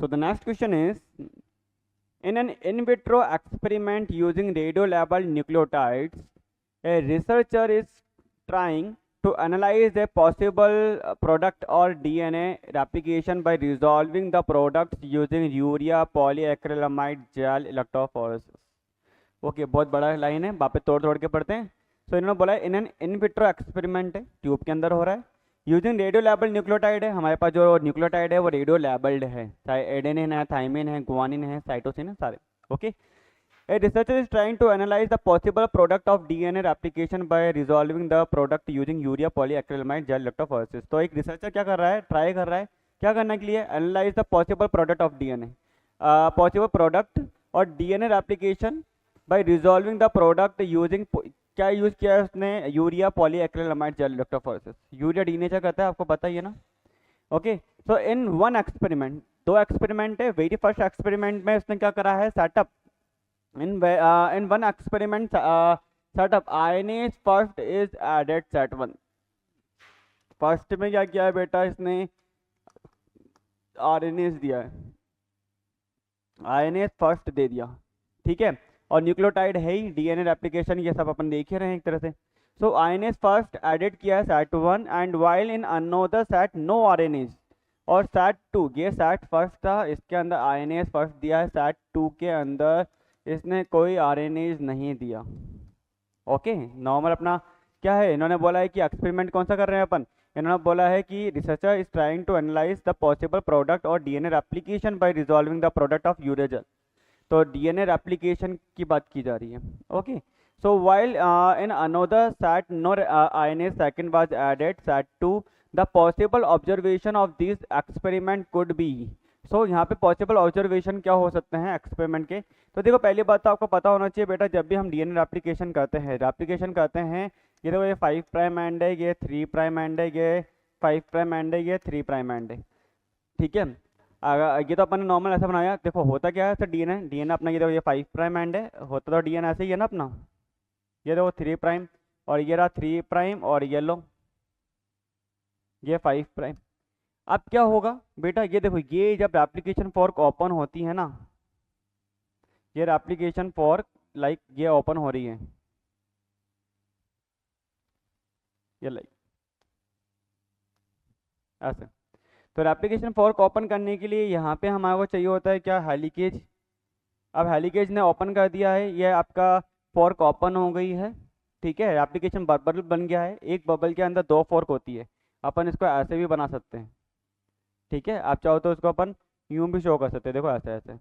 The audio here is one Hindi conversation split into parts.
So the next question is, in an in vitro experiment using radio-labeled nucleotides, a researcher is trying to analyze a possible product or DNA replication by resolving the products using urea polyacrylamide gel electrophoresis. Okay, बहुत बड़ा लाइन है, वापस तोड़ तोड़ के पढ़ते हैं. सो इन्होंने बोला in an in vitro experiment है, ट्यूब के अंदर हो रहा है, यूजिंग रेडियो लेबल्ड न्यूक्लियोटाइड है. हमारे पास जो न्यूक्लियोटाइड है वो रेडियो लेबल्ड है, चाहे एडेनिन है, थाइमिन है, गुआनिन है, साइटोसिन है, सारे. Okay. A researcher is trying to analyze the possible product of DNA replication by resolving the product using urea polyacrylamide gel electrophoresis. तो एक रिसर्चर क्या कर रहा है, ट्राई कर रहा है, क्या करने के लिए, analyse the possible product of DNA, possible product और DNA replication by resolving the product using, क्या यूज किया है उसने, urea polyacrylamide gel electrophoresis. Urea denature करता है, आपको पता ही है ना. Okay. So in one experiment, दो एक्सपेरिमेंट है. वेरी फर्स्ट एक्सपेरिमेंट में उसने क्या करा है, setup in one experiment setup ionase first is added set 1. First में क्या किया है बेटा, इसने आरएनएस दिया है, आरएनएस फर्स्ट दे दिया. ठीक है. और न्यूक्लियोटाइड है ही, डीएनए रेप्लिकेशन ये सब अपन देख ही रहे हैं एक तरह से. सो आरएनएस फर्स्ट एडेड किया है set 1 and while in another set no RNAs. और सेट 2, ये सेट फर्स्ट था, इसके अंदर आरएनएस फर्स्ट दिया है, सेट 2 के अंदर इसने कोई आरएनएज नहीं दिया. ओके. नॉर्मल अपना क्या है, इन्होंने बोला है कि एक्सपेरिमेंट कौन सा कर रहे हैं अपन, इन्होंने बोला है कि researcher is trying to analyse the possible product और DNA replication by resolving the product of urea gel. तो डीएनए रेप्लिकेशन की बात की जा रही है. Okay. So while in another set no RNase second was added set 2 the possible observation of this experiment could be. So यहाँ पे पॉसिबल ऑब्जर्वेशन क्या हो सकते हैं एक्सपेरिमेंट के. तो देखो, पहली बात तो आपको पता होना चाहिए बेटा, जब भी हम डीएनए रेप्लिकेशन करते हैं, ये देखो ये 5 प्राइम एंड है, ये 3 प्राइम एंड है, ये 5 प्राइम एंड है, ये 3 प्राइम एंड है. ठीक है. अगर ये तो अपन ने नॉर्मल ऐसा बनाया, देखो होता क्या है सर, डीएनए अपना ये देखो ये 5 प्राइम एंड है, होता तो डीएनए ऐसे ही है ना अपना. ये देखो 3 प्राइम और ये रहा 3 प्राइम और ये लो ये 5 प्राइम. अब क्या होगा बेटा, ये देखो ये जब रेप्लिकेशन फॉर्क ओपन होती है ना, ये रेप्लिकेशन फॉर्क लाइक ये ओपन हो रही है, ये लाइक ऐसे. तो रेप्लिकेशन फॉर्क ओपन करने के लिए यहाँ पे हमारे को चाहिए होता है क्या, हेलिकेज. अब हेलिकेज ने ओपन कर दिया है, ये आपका फॉर्क ओपन हो गई है. ठीक है. रेप्लिकेशन बबल बन गया है, एक बबल के अंदर 2 फॉर्क होती है, अपन इसको ऐसे भी बना सकते हैं. ठीक है. आप चाहो तो इसको अपन यूं भी शो कर सकते हैं, देखो ऐसे ऐसे.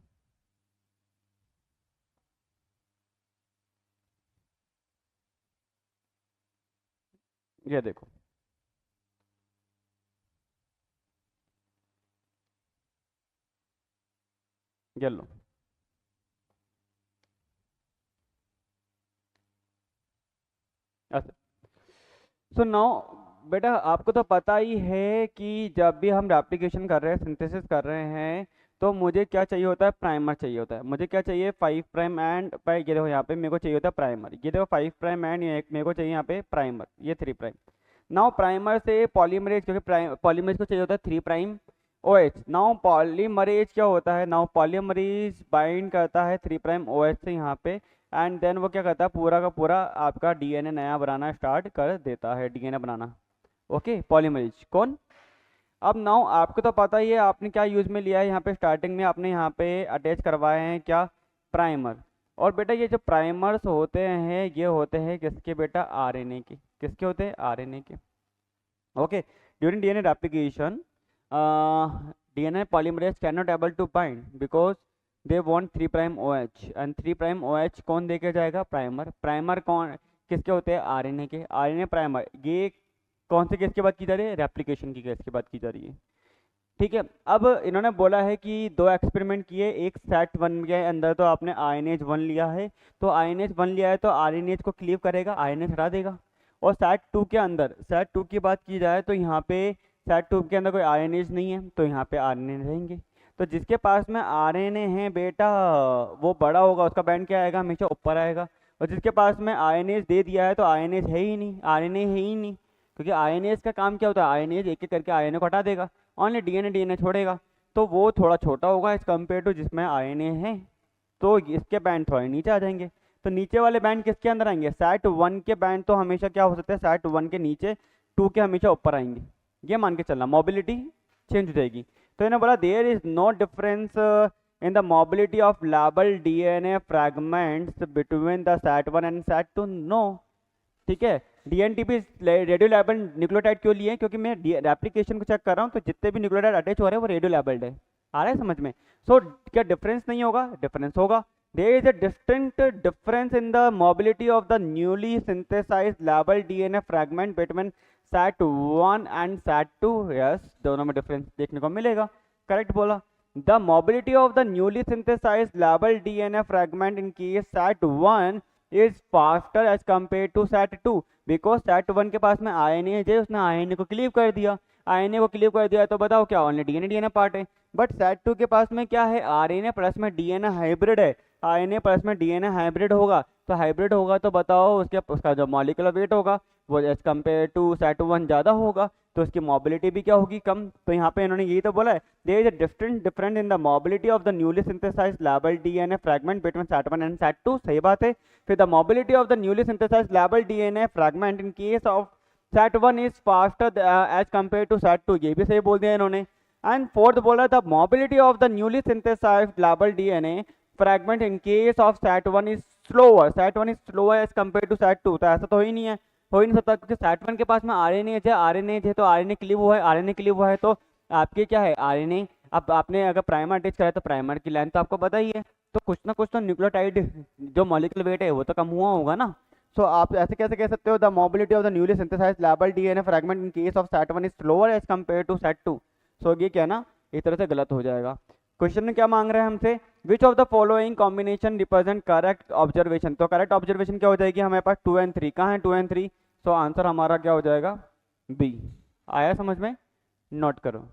ये देखो, ये लो. ऐसे. सो नाउ बेटा आपको तो पता ही है कि जब भी हम रेप्लिकेशन कर रहे हैं, सिंथेसिस कर रहे हैं, तो मुझे क्या चाहिए होता है, प्राइमर चाहिए होता है. मुझे क्या चाहिए, 5 प्राइम एंड ये देखो यहाँ पे मेरे को चाहिए होता है प्राइमर. ये देखो 5 प्राइम एंड ये मेरे को चाहिए यहाँ पे प्राइमर, ये 3 प्राइम. नाउ प्राइमर से पॉलीमरेज, क्योंकि पॉलीमरेज को चाहिए होता है 3 प्राइम OH. नाउ पॉलीमरेज क्या होता है, नाउ पॉलीमरेज बाइंड करता है 3 प्राइम OH से यहाँ पे, एंड देन वो क्या करता है, पूरा का पूरा आपका डीएनए नया बनाना स्टार्ट कर देता है, डीएनए बनाना. ओके. पॉलीमरेज कौन. अब नाउ आपको तो पता ही है, आपने क्या यूज में लिया है, यहाँ पे स्टार्टिंग में आपने यहाँ पे अटैच करवाए हैं क्या, प्राइमर. और बेटा ये जो प्राइमर्स होते हैं ये होते हैं किसके बेटा, आरएनए के. किसके होते हैं, आरएनए के. Okay. During DNA replication DNA polymerase can not able to bind because they want 3 prime OH and 3 prime OH कौन देके जाएगा, प्राइमर. प्राइमर कौन किसके होते हैं, आरएनए के. आरएनए प्राइमर ये कौन से केस की बात की जा रही है, रेप्लिकेशन की केस की बात की जा रही है. ठीक है. अब इन्होंने बोला है कि 2 एक्सपेरिमेंट किए, एक सेट 1 के अंदर तो आपने आरएनएज 1 लिया है, तो आरएनएज 1 लिया है तो आरएनएज को क्लीव करेगा, आरएनएज हटा देगा. और सेट 2 के अंदर, सेट 2 की बात की जाए तो यहाँ पे सेट 2 के अंदर कोई आरएनएज नहीं है, तो यहाँ पे आरएनए रहेंगे. तो जिसके पास में आरएनए है बेटा वो बड़ा होगा, उसका बैंड क्या आएगा, हमेशा ऊपर आएगा. और जिसके पास में आरएनएज दे दिया है तो आरएनएज है ही नहीं, आरएनए है ही नहीं, क्योंकि आरएनएज का काम क्या होता है, आरएनएज एक एक करके आरएनए को हटा देगा, ओनली डीएनए छोड़ेगा. तो वो थोड़ा छोटा होगा एज कम्पेयर टू जिसमें RNA है, तो इसके बैंड थोड़े नीचे आ जाएंगे। तो नीचे वाले बैंड किसके अंदर आएंगे, सेट 1 के बैंड तो हमेशा क्या हो सकते हैं, सेट 1 के नीचे 2 के हमेशा ऊपर आएंगे, ये मान के चलना, मोबिलिटी चेंज हो जाएगी। तो इन्होंने बोला there is no difference in the mobility of label DNA fragments between the set 1 and set 2, no. ठीक है, DNTP रेडियो लेबल न्यूक्लियोटाइड क्यों लिए, क्योंकि मैं एप्लीकेशन को चेक कर रहा हूँ, तो जितने भी न्यूक्लियोटाइड अटैच हो रहे हैं वो रेडियो लेबल्ड है। आ रहा है समझ में? सो क्या डिफरेंस नहीं होगा, डिफरेंस होगा। There is a distinct difference in the mobility of the newly synthesized labeled DNA fragment between SAT1 and SAT2. Yes, दोनों में difference देखने को मिलेगा, correct बोला। The mobility of the newly synthesized labeled DNA fragment in case SAT1 is faster as compared to SAT2 because SAT1 के पास में RNA है, उसने RNA को क्लीव कर दिया, RNA को क्लीव कर दिया, तो बताओ क्या ओनली DNA पार्ट है। बट SAT2 के पास में क्या है, RNA प्लस में DNA हाइब्रिड है, RNA प्लस में DNA हाइब्रिड होगा, तो हाइब्रिड होगा तो बताओ उसका जो मॉलिक्यूलर वेट होगा वो एज कम्पेयर टू SAT1 ज़्यादा होगा, तो उसकी मोबिलिटी भी क्या होगी, कम। तो यहाँ पे इन्होंने यही तो बोला है, there is a different in the mobility of the newly synthesised labelled DNA fragment between SAT1 and SAT2, सही बात है। फिर the mobility of the newly synthesised labelled DNA fragment in case of SAT1 is faster as compare to SAT2, ये भी सही बोल दिया इन्होंने। एंड फोर्थ बोला the mobility of the newly synthesised labelled DNA fragment in case of SAT1 is slower, SAT1 is slower as compare to SAT2, तो ऐसा तो ही नहीं है, हो ही नहीं सकता, क्योंकि SAT1 के पास में RNA है, तो RNA क्लीव हुआ है, RNA क्लीव हुआ है, तो आपके क्या है RNA। अब आपने अगर प्राइमर अटैच करा है तो प्राइमर की लेंथ तो आपको पता ही है, तो कुछ ना कुछ तो न्यूक्लियोटाइड जो मॉलिक्यूलर वेट है वो तो कम हुआ होगा ना। सो आप ऐसे कैसे कह सकते हो the mobility of the newly synthesised labelled DNA fragment in case of SAT1 is slower as compare to SAT2। So ये क्या ना, इस तरह से गलत हो जाएगा। क्वेश्चन में क्या मांग रहे हैं हमसे, which of the following combination represent correct observation. तो करेक्ट ऑब्जर्वेशन क्या हो जाएगी हमारे पास 2 and 3, कहाँ है 2 and 3, सो आंसर हमारा क्या हो जाएगा बी। आया समझ में, नोट करो।